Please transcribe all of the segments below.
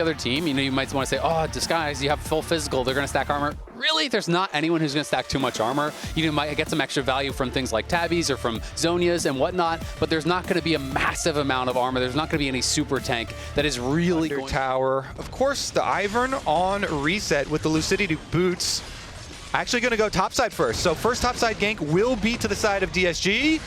other team, you know, you might want to say, oh, Disguise, you have full physical, they're going to stack armor. Really, there's not anyone who's going to stack too much armor. You might get some extra value from things like Tabbies or from Zonias and whatnot, but there's not going to be a massive amount of armor. There's not going to be any super tank that is really Under tower. Of course, the Ivern on reset with the Lucidity boots. Actually going to go topside first. So first topside gank will be to the side of DSG.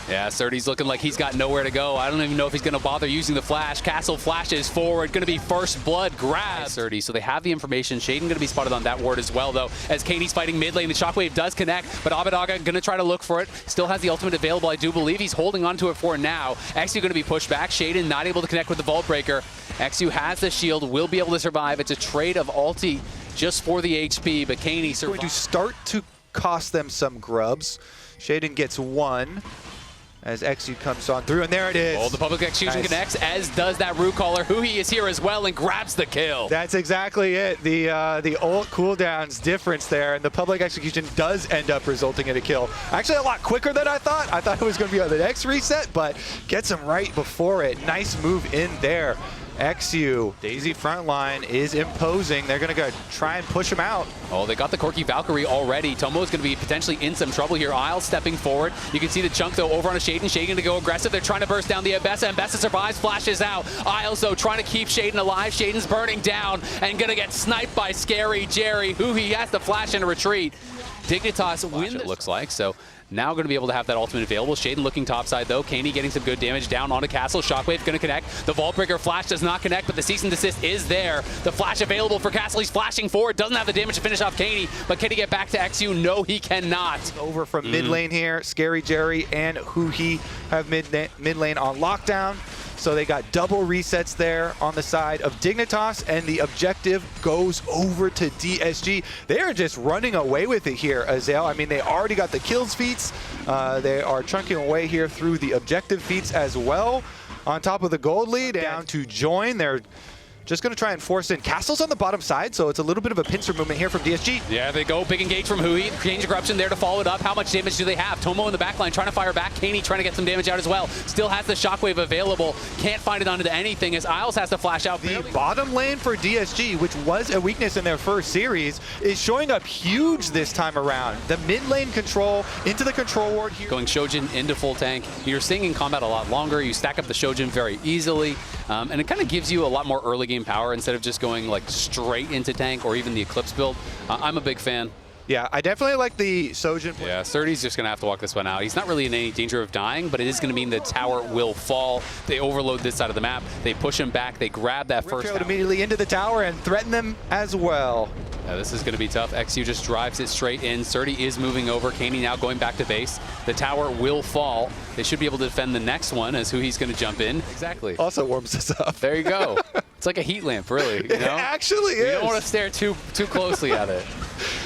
Yeah, Surdy's looking like he's got nowhere to go. I don't even know if he's going to bother using the flash. Castle flashes forward. Going to be first blood grab. Surdy, so they have the information. Shaden going to be spotted on that ward as well, though, as Katie's fighting mid lane. The shockwave does connect, but Abadaga going to try to look for it. Still has the ultimate available. I do believe he's holding on to it for now. XU going to be pushed back. Shaden not able to connect with the Vault Breaker. XU has the shield, will be able to survive. It's a trade of ulti just for the HP, but Katie survives. Going to start to cost them some grubs. Shaden gets one as XU comes on through, and there it is. Oh, the public execution connects, as does that root caller. Huhi is here as well and grabs the kill. That's exactly it. The ult cooldown's difference there, and the public execution does end up resulting in a kill. Actually, a lot quicker than I thought. I thought it was going to be on the next reset, but gets him right before it. Nice move in there. XU, Daisy frontline is imposing. They're going to go try and push him out. Oh, they got the Corki Valkyrie already. Tomo's going to be potentially in some trouble here. Isles stepping forward. You can see the chunk, though, over on a Shaden. Shaden to go aggressive. They're trying to burst down the Ambessa. Ambessa survives, flashes out. Isles, though, trying to keep Shaden alive. Shaden's burning down and going to get sniped by Scary Jerry, who he has to flash and retreat. Dignitas win, it looks like, so now going to be able to have that ultimate available. Shaden looking topside, though. Kaney getting some good damage down onto Castle. Shockwave going to connect. The Vault Breaker flash does not connect, but the cease and desist is there. The flash available for Castle. He's flashing forward. Doesn't have the damage to finish off Kaney, but can he get back to XU? No, he cannot. Over from mid lane here. Scary Jerry and Huhi have mid lane on lockdown. So they got double resets there on the side of Dignitas, and the objective goes over to DSG. They are just running away with it here, Azael. I mean, they already got the kills feats. They are chunking away here through the objective feats as well. On top of the gold lead, down to join. They're just going to try and force in. Castle's on the bottom side, so it's a little bit of a pincer movement here from DSG. Yeah, they go. Big engage from Hui. Change of corruption there to follow it up. How much damage do they have? Tomo in the backline trying to fire back. Kaney trying to get some damage out as well. Still has the shockwave available. Can't find it onto anything as Isles has to flash out. The bottom lane for DSG, which was a weakness in their first series, is showing up huge this time around. The mid lane control into the control ward here. Going Shojin into full tank. You're staying in combat a lot longer. You stack up the Shojin very easily. And it kind of gives you a lot more early game power instead of just going like straight into tank or even the Eclipse build. I'm a big fan. Yeah, I definitely like the Shojin. Yeah, Surdy's just going to have to walk this one out. He's not really in any danger of dying, but it is going to mean the tower will fall. They overload this side of the map. They push him back. They grab that first tower immediately into the tower and threaten them as well. Yeah, this is going to be tough. XU just drives it straight in. Surdy is moving over. Kaney now going back to base. The tower will fall. They should be able to defend the next one as Huhi's going to jump in. Exactly. Also warms us up. There you go. It's like a heat lamp, really. You know? It actually is. You don't want to stare too closely at it.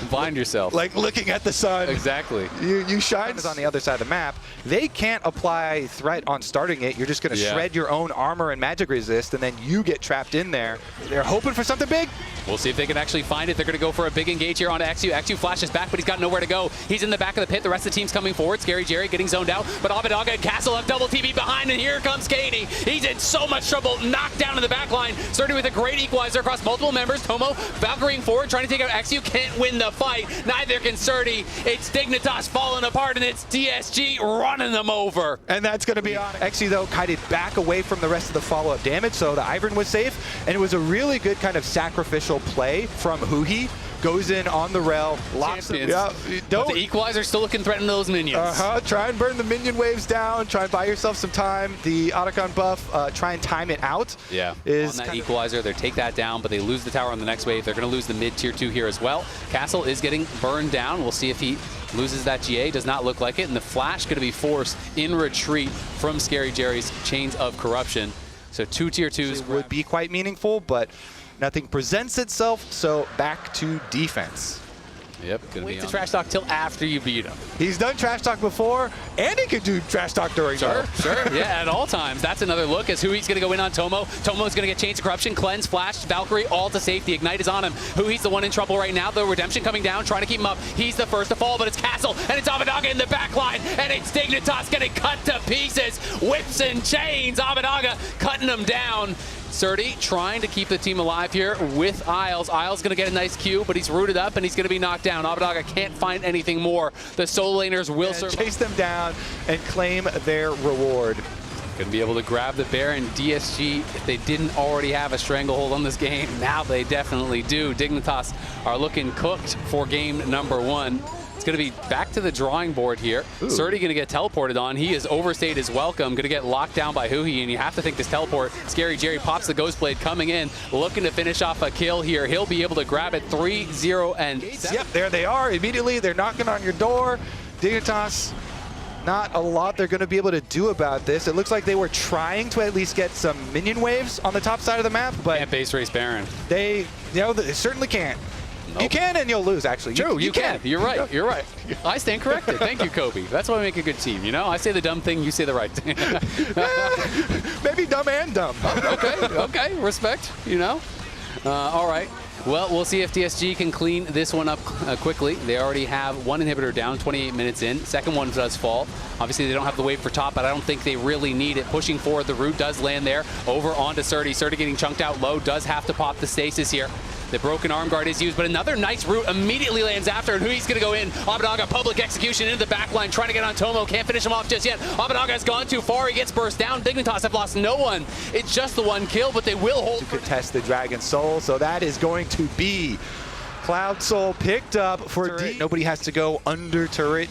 Blind yourself. Like looking at the sun. Exactly. You shine on the other side of the map. They can't apply threat on starting it. You're just going to shred your own armor and magic resist, and then you get trapped in there. They're hoping for something big. We'll see if they can actually find it. They're going to go for a big engage here onto XU. XU flashes back, but he's got nowhere to go. He's in the back of the pit. The rest of the team's coming forward. Scary Jerry getting zoned out, but Abadaga and Castle have double TV behind, and here comes Kaney. He's in so much trouble. Knocked down in the back line. Surdy with a great equalizer across multiple members. Tomo Valkyrieing forward, trying to take out XU. Can't win the fight. Neither can Surdy. It's Dignitas falling apart, and it's DSG running them over. And that's going to be on. XU, though, kited back away from the rest of the follow-up damage, so the Ivern was safe, and it was a really good kind of sacrificial play from Huhi. Goes in on the rail, locks him. Yeah, but the equalizer still looking threatening those minions. Try and burn the minion waves down. Try and buy yourself some time. The Otacon buff, try and time it out. Yeah, on that equalizer, they take that down, but they lose the tower on the next wave. They're going to lose the mid tier 2 here as well. Castle is getting burned down. We'll see if he loses that GA. Does not look like it. And the flash going to be forced in retreat from Scary Jerry's Chains of Corruption. So 2 tier 2s would be quite meaningful, but nothing presents itself, so back to defense. Yep, gonna wait to trash talk till after you beat him. He's done trash talk before, and he can do trash talk during. Sure. Yeah, at all times. That's another look as Hui's gonna go in on Tomo. Tomo's gonna get Chains of Corruption, Cleanse, Flash, Valkyrie, all to safety. Ignite is on him. Hui's the one in trouble right now, though. Redemption coming down, trying to keep him up. He's the first to fall, but it's Castle, and it's Abadaga in the back line, and it's Dignitas getting cut to pieces. Whips and chains. Abadaga cutting him down. Surdy trying to keep the team alive here with Isles. Isles going to get a nice Q, but he's rooted up and he's going to be knocked down. Abadaga can't find anything more. The solo laners will chase them down and claim their reward. Going to be able to grab the Baron. DSG, if they didn't already have a stranglehold on this game, now they definitely do. Dignitas are looking cooked for game number 1. It's going to be back to the drawing board here. Surdy going to get teleported on. He has overstayed his welcome. Going to get locked down by Huhi, and you have to think this teleport. Scary Jerry pops the Ghost Blade coming in, looking to finish off a kill here. He'll be able to grab it 3-0 and 7. Yep, there they are. Immediately, they're knocking on your door. Dignitas, not a lot they're going to be able to do about this. It looks like they were trying to at least get some minion waves on the top side of the map, but can't base race Baron. They certainly can't. Nope. You can and you'll lose, actually. True, you can. You're right. You're right. I stand corrected. Thank you, Kobe. That's why we make a good team, you know? I say the dumb thing, you say the right thing. Maybe dumb and dumb. Okay. Respect, you know? All right. Well, we'll see if DSG can clean this one up quickly. They already have one inhibitor down, 28 minutes in. Second one does fall. Obviously, they don't have the wave for top, but I don't think they really need it. Pushing forward, the root does land there. Over onto Surdy. Surdy getting chunked out low, does have to pop the stasis here. The broken arm guard is used, but another nice root immediately lands after, and Hui's going to go in. Abadaga, public execution into the back line, trying to get on Tomo. Can't finish him off just yet. Abadaga has gone too far. He gets burst down. Dignitas have lost no one. It's just the one kill, but they will hold. To contest the Dragon Soul, so that is going to be Cloud Soul picked up for D. Nobody has to go under turret.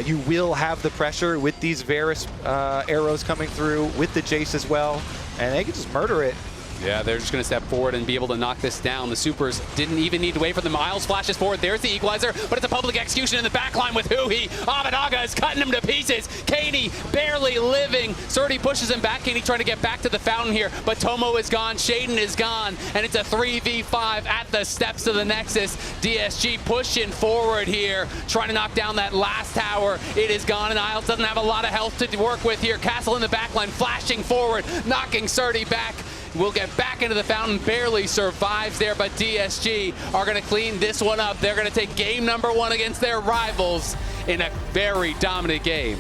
You will have the pressure with these Varus arrows coming through, with the Jace as well, and they can just murder it. Yeah, they're just going to step forward and be able to knock this down. The Supers didn't even need to wait for them. Miles flashes forward. There's the equalizer, but it's a public execution in the backline with Huhi. Abadaga is cutting him to pieces. Katie barely living. Surdy pushes him back. Katie trying to get back to the fountain here, but Tomo is gone. Shaden is gone, and it's a 3v5 at the steps of the Nexus. DSG pushing forward here, trying to knock down that last tower. It is gone, and Isles doesn't have a lot of health to work with here. Castle in the backline, flashing forward, knocking Surdy back. Will get back into the fountain, barely survives there, but DSG are going to clean this one up. They're going to take game number 1 against their rivals in a very dominant game.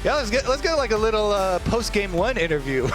Yeah, let's get like a little post-game 1 interview.